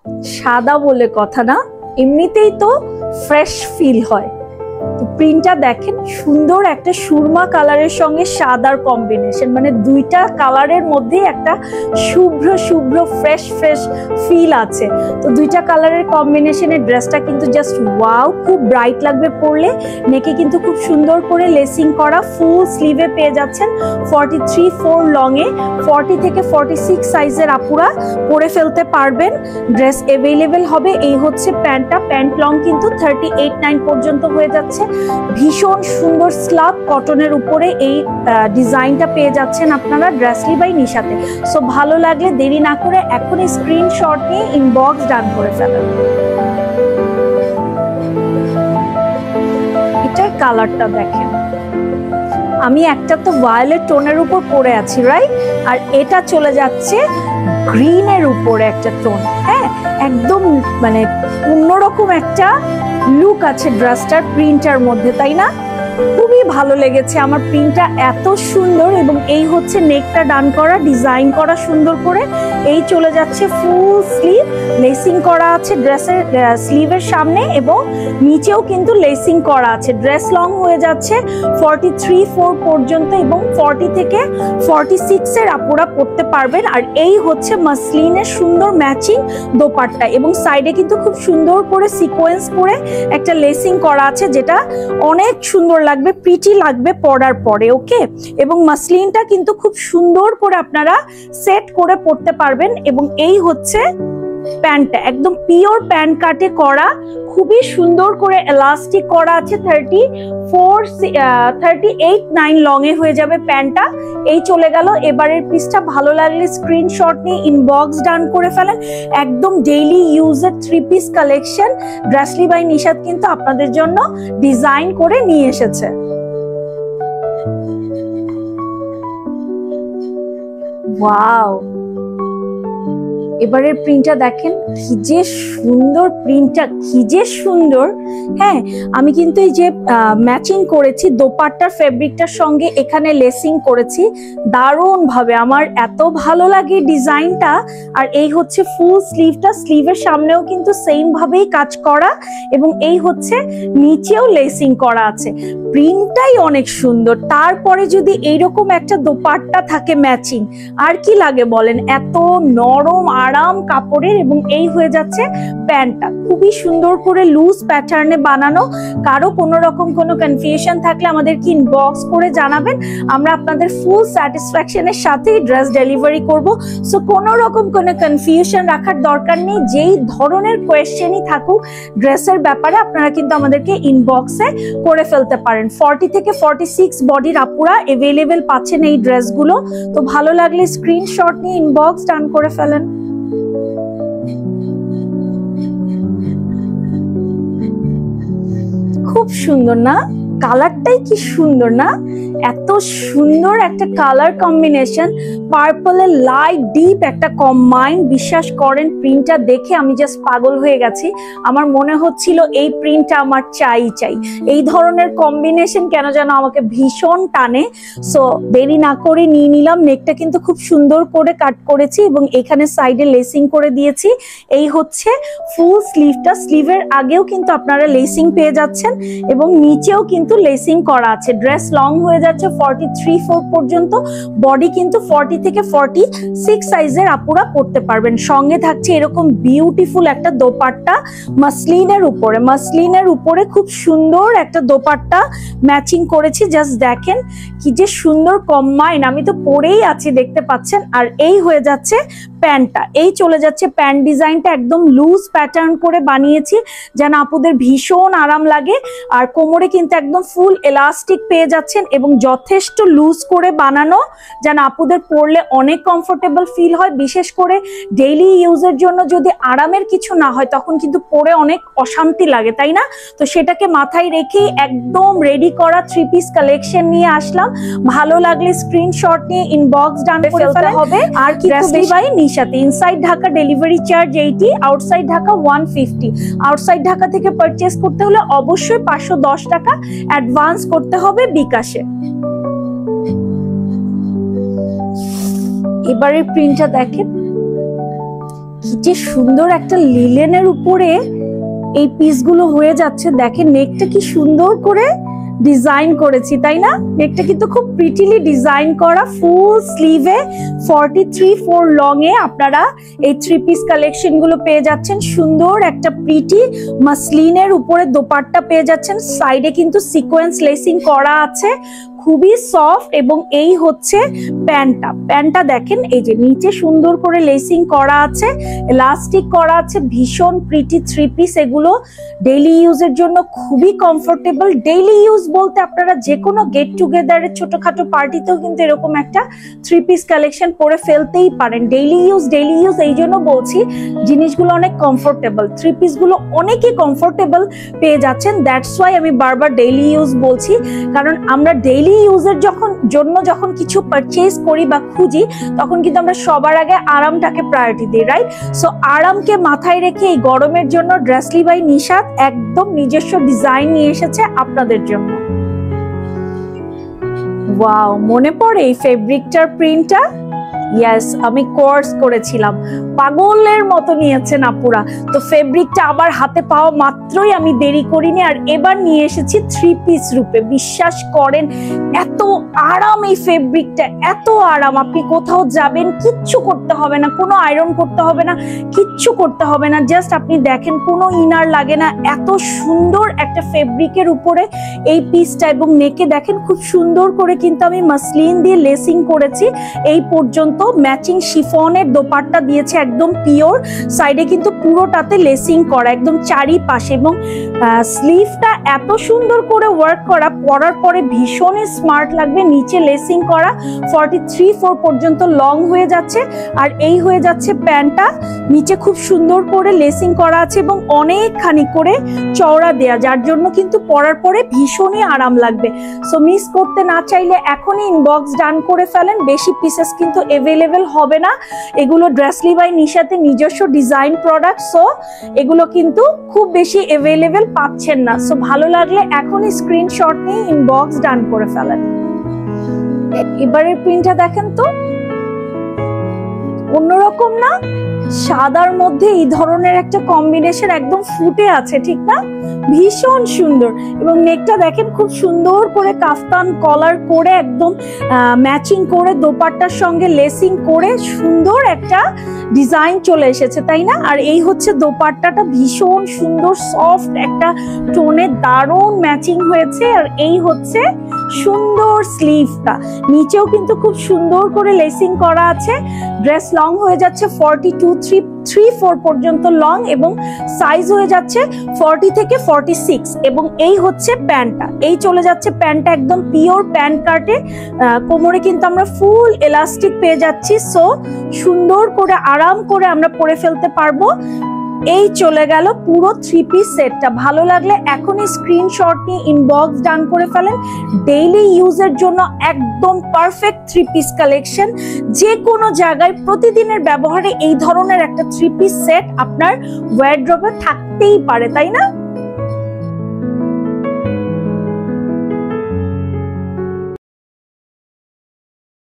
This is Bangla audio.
সাদা বলে কথা না, এমনিতেই তো ফ্রেশ ফিল হয়। তো প্রিন্টটা দেখেন, সুন্দর একটা সুরমা কালারের সঙ্গে সাদার কম্বিনেশন, মানে দুইটা কালারের মধ্যে একটা শুভ্র শুভ্র ফ্রেশ ফ্রেশ ফিল আছে। তো দুইটা কালারের কম্বিনেশনের ড্রেসটা কিন্তু জাস্ট ওয়াও, খুব ব্রাইট লাগবে পরলে। নেকে কিন্তু খুব সুন্দর করে লেসিং করা, ফুল স্লিভে পেয়ে যাচ্ছেন 43/4 লং এ। 40 থেকে 46 সাইজের আপুরা পরে ফেলতে পারবেন, ড্রেস অ্যাভেলেবেল হবে। এই হচ্ছে প্যান্টটা, প্যান্ট লং কিন্তু 38/9 পর্যন্ত হয়ে যাচ্ছে। ভীষণ সুন্দর স্লাব কটনের উপরে এই ডিজাইনটা পেয়ে যাচ্ছেন আপনারা ড্রেসলি বাই নিশাতে। সো ভালো লাগলে দেরি না করে এখনই স্ক্রিনশট নিয়ে ইনবক্স ডান করে ফেলেন। এটার কালারটা দেখেন, আমি একটা তো ভায়োলেট টোনের উপর পরে আছি রাইট, আর এটা চলে যাচ্ছে গ্রিনের উপরে একটা টোন। হ্যাঁ, একদম মানে অন্যরকম একটা লুক আছে ড্রেসটার প্রিন্টার মধ্যে, তাই না? খুবই ভালো লেগেছে আমার প্রিন্টটা, এত সুন্দর। এবং এই হচ্ছে নেকটা ডান করা, ডিজাইন করা সুন্দর করে। এই চলে যাচ্ছে ফুল স্লিভ, লেসিং করা আছে ড্রেসের স্লিভের সামনে এবং নিচেও কিন্তু লেসিং করা আছে। ড্রেস লং হয়ে যাচ্ছে 43/4 পর্যন্ত এবং 40 থেকে 46 এর আপুরা পরতে পারবেন। আর এই হচ্ছে মাসলিনের সুন্দর ম্যাচিং দোপাট্টা, এবং সাইডে কিন্তু খুব সুন্দর করে সিকোয়েন্স করে একটা লেসিং করা আছে, যেটা অনেক সুন্দর লাগবে, প্রিটি লাগবে পরার পরে। ওকে, এবং মাসলিনটা কিন্তু খুব সুন্দর করে আপনারা সেট করে পরতে পারবেন। এবং এই হচ্ছে প্যান্টটা, একদম পিওর প্যান্ট কাটে করা, খুবই সুন্দর করে এলাস্টিক করা আছে। 38/9 লং এ হয়ে যাবে প্যান্টটা। এই চলে গেল এবারের পিসটা। ভালো লাগলে স্ক্রিনশট নিয়ে ইনবক্স ডান করে ফেলেন। একদম ডেইলি ইউজের 3 পিস কালেকশন ড্রেসলি বাই নিশাত কিন্তু আপনাদের জন্য ডিজাইন করে নিয়ে এসেছে। ওয়াও, এবারের প্রিন্টটা দেখেন, কি যে সুন্দর প্রিন্টটা, কি যে সুন্দর। হ্যাঁ, আমি কিন্তু এই যে ম্যাচিং করেছি দোপাট্টার ফেব্রিকটার সঙ্গে, এখানে লেসিং করেছি দারুণ ভাবে, আমার এত ভালো লাগে ডিজাইনটা। আর এই হচ্ছে ফুল স্লিভটা, স্লিভের সামনেও কিন্তু সেম ভাবেই কাজ করা, এবং এই হচ্ছে নিচেও লেসিং করা আছে। প্রিন্টটাই অনেক সুন্দর, তারপরে যদি এইরকম একটা দোপাট্টা থাকে ম্যাচিং, আর কি লাগে বলেন? এত নরম আরাম কাপড়ের। এবং এই হয়ে যাচ্ছে প্যান্টটা, খুবই সুন্দর করে লুজ প্যাটার্নে বানানো। কারো কোনো রকম কোনো কনফিউশন থাকলে আমাদেরকে ইনবক্স করে জানাবেন, আমরা আপনাদের ফুল স্যাটিসফ্যাকশনের সাথেই ড্রেস ডেলিভারি করব। সো কোনো রকম কোনো কনফিউশন রাখার দরকার নেই, যেই ধরনের কোয়েশ্চেনই থাকুক ড্রেসের ব্যাপারে আপনারা কিন্তু আমাদেরকে ইনবক্সে করে ফেলতে পারেন। 40 থেকে 46 বডির আপুরা অ্যাভেলেবেল পাচ্ছেন এই ড্রেসগুলো। তো ভালো লাগলে স্ক্রিনশট নিয়ে ইনবক্স ডান করে ফেলেন। খুব সুন্দর না? কালারটাই কি সুন্দর না? এত সুন্দর একটা কালার কম্বিনেশন, পার্পলের লাইট ডিপ একটা কম্বাইন। বিশ্বাস করেন প্রিন্টটা দেখে আমি জাস্ট পাগল হয়ে গেছি। আমার মনে হচ্ছিল এই প্রিন্টটা আমার চাই। এই ধরনের কম্বিনেশন কেন যেন আমাকে ভীষণ টানে। সো দেরি না করে নিয়ে নিলাম। নেকটা কিন্তু খুব সুন্দর করে কাট করেছি এবং এখানে সাইডে লেসিং করে দিয়েছি। এই হচ্ছে ফুল স্লিভটা, স্লিভের আগেও কিন্তু আপনারা লেসিং পেয়ে যাচ্ছেন এবং নিচেও কিন্তু লেসিং করা আছে। ড্রেস লং হয়ে যাচ্ছে 43/4 পর্যন্ত, বডি কিন্তু 40 থেকে 46 সাইজের আপুরা পরতে পারবেন। সঙ্গে থাকছে এরকম বিউটিফুল একটা দোপাট্টা মাসলিনের উপরে খুব সুন্দর একটা দোপাট্টা ম্যাচিং করেছি। জাস্ট দেখেন কি যে সুন্দর কম্বাইন, আমি তো পরেই আছি দেখতে পাচ্ছেন। আর এই হয়ে যাচ্ছে প্যান্টটা, এই চলে যাচ্ছে প্যান্ট ডিজাইনটা, একদম লুজ প্যাটার্ন করে বানিয়েছি যেন আপুদের ভীষণ আরাম লাগে। আর কোমরে কিন্তু একদম ফুল এলাস্টিক পেয়ে যাচ্ছেন এবং যথেষ্ট লুজ করে বানানো যেন আপুদের পরলে অনেক কমফোর্টেবল ফিল হয়। বিশেষ করে ডেইলি ইউজের জন্য যদি আরামের কিছু না হয় তখন কিন্তু পরে অনেক অশান্তি লাগে, তাই না? তো সেটাকে মাথায় রেখেই একদম রেডি করা 3 পিস কালেকশন নিয়ে আসলাম। ভালো লাগলে স্ক্রিনশট নিয়ে ইনবক্স ডান করে ফেলতে হবে। আর কি বাই নিশাতে, inside Dhaka delivery charge 80, outside Dhaka 150। Outside Dhaka থেকে পারচেজ করতে হলে অবশ্যই 510 টাকা অ্যাডভান্স করতে হবে বিকাশে। এবারের প্রিন্টটা দেখেন কি যে সুন্দর একটা লিলেনের উপরে এই পিসগুলো হয়ে যাচ্ছে। দেখেন নেকটা কি সুন্দর করে ডিজাইন করেছি, তাই না? নেকটা কিন্তু খুব প্রিটিলি ডিজাইন করা, ফুল স্লিভে 43/4 লং এ আপনারা এই 3 পিস কালেকশন গুলো পেয়ে যাচ্ছেন। সুন্দর একটা প্রিটি মাসলিনের উপরে দোপাট্টা পেয়ে যাচ্ছেন, সাইডে কিন্তু সিকোয়েন্স লেসিং করা আছে, খুবই সফট। এবং এই হচ্ছে প্যান্টটা দেখেন, এই যে নিচে সুন্দর করে লেসিং করা আছে, এলাস্টিক করা আছে, ভীষণ প্রিটি 3 পিস। এগুলো ডেইলি ইউজের জন্য খুবই কমফোর্টেবল। ডেইলি ইউজ বলতে আপনারা যে কোনো গেট টুগেদারের ছোটখাটো পার্টিতেও কিন্তু এরকম একটা 3 পিস কালেকশন পরে ফেলতেই পারেন। ডেইলি ইউজ এই জন্য বলছি, জিনিসগুলো অনেক কমফোর্টেবল, 3 পিস গুলো অনেকই কমফোর্টেবল পেয়ে যাচ্ছেন। দ্যাটস ওয়াই আমি বারবার ডেইলি ইউজ বলছি, কারণ আমরা ডেইলি ইউজের যখন কিছু পারচেজ করি বা খুঁজি, তখন কিন্তু আমরা সবার আগে আরামটাকে প্রায়োরিটি দিই, রাইট? সো আরামকে মাথায় রেখে এই গরমের জন্য ড্রেসলি বাই নিশাত একদম নিজস্ব ডিজাইন নিয়ে এসেছে আপনাদের জন্য। ওয়াও, মনে পড়ে এই ফেব্রিকটার প্রিন্টটা? ইয়েস, আমি কোর্স করেছিলাম, পাগলের মতো নিয়েছেন আপুরা। তো ফেব্রিকটা আবার হাতে পাওয়া মাত্রই আমি দেরি করিনি, আর এবার নিয়ে এসেছি 3 পিস রূপে। বিশ্বাস করেন এত আরাম এই ফেব্রিকটা, এত আরাম, আপনি কোথাও যাবেন কিচ্ছু করতে হবে না, কোনো আয়রন করতে হবে না, কিচ্ছু করতে হবে না, জাস্ট আপনি দেখেন কোনো ইনার লাগে না। এত সুন্দর একটা ফেব্রিকের উপরে এই পিসটা, এবং নেকে দেখেন খুব সুন্দর করে কিন্তু আমি মাসলিন দিয়ে লেসিং করেছি। এই পর্যন্ত ম্যাচিং শিফনের দোপাট্টা দিয়েছে, একদম পিওর, সাইডে কিন্তু পুরোটাতে লেসিং করা একদম চারিপাশে, এবং স্লিভটা এত সুন্দর করে ওয়ার্ক করা, পরার পরে ভীষণই স্মার্ট লাগবে। নিচে লেসিং করা 43/4 পর্যন্ত লং হয়ে যাচ্ছে, আর এই হয়ে যাচ্ছে প্যান্টটা, নিচে খুব সুন্দর করে লেসিং করা আছে এবং অনেকখানি করে চওড়া দেয়া, যার জন্য কিন্তু পরার পরে ভীষণই আরাম লাগবে। সো মিস করতে না চাইলে এখনই ইনবক্স ডান করে ফেলেন, বেশি পিসেস কিন্তু অ্যাভেলেবেল হবে না। এগুলো ড্রেসলি বাই নিশাতে নিজস্ব ডিজাইন প্রোডাক্ট, সো এগুলো কিন্তু খুব বেশি অ্যাভেলেবেল পাচ্ছেন না। সো ভালো লাগলে এখনই স্ক্রিনশট নিয়ে ইনবক্স ডান করে ফেলেন। এবারের প্রিন্টটা দেখেন তো, অন্যরকম না? সাদার মধ্যে এই ধরনের একটা কম্বিনেশন একদম ফুটে আছে, ঠিক না? ভীষণ সুন্দর। এবং নেকটা দেখেন খুব সুন্দর করে কাফতান কলার করে একদম ম্যাচিং করে দোপাট্টার সঙ্গে লেসিং করে সুন্দর একটা ডিজাইন চলে এসেছে, তাই না? আর এই হচ্ছে দোপাট্টাটা, ভীষণ সুন্দর সফট একটা টোনে দারুণ ম্যাচিং হয়েছে। আর এই হচ্ছে সুন্দর স্লিভটা, নিচেও কিন্তু খুব সুন্দর করে লেসিং করা আছে। ড্রেস লং হয়ে যাচ্ছে 42/3 পর্যন্ত লং, এবং সাইজ হয়ে যাচ্ছে 40 থেকে 46। এবং এই হচ্ছে প্যান্টটা, এই চলে যাচ্ছে প্যান্টটা একদম পিওর প্যান্ট কাটে, কোমরে কিন্তু আমরা ফুল এলাস্টিক পেয়ে যাচ্ছি। সো সুন্দর করে আরাম করে আমরা পরে ফেলতে পারবো। এই চলে গেল পুরো 3 পিস সেটটা। ভালো লাগলে এখনই স্ক্রিনশট নিয়ে ইনবক্স ডান করে ফেলেন। ডেইলি ইউজের জন্য একদম পারফেক্ট 3 পিস কালেকশন। যে কোনো জায়গায় প্রতিদিনের ব্যবহারে এই ধরনের একটা 3 পিস সেট আপনার ওয়ারড্রবে থাকতেই পারে, তাই না?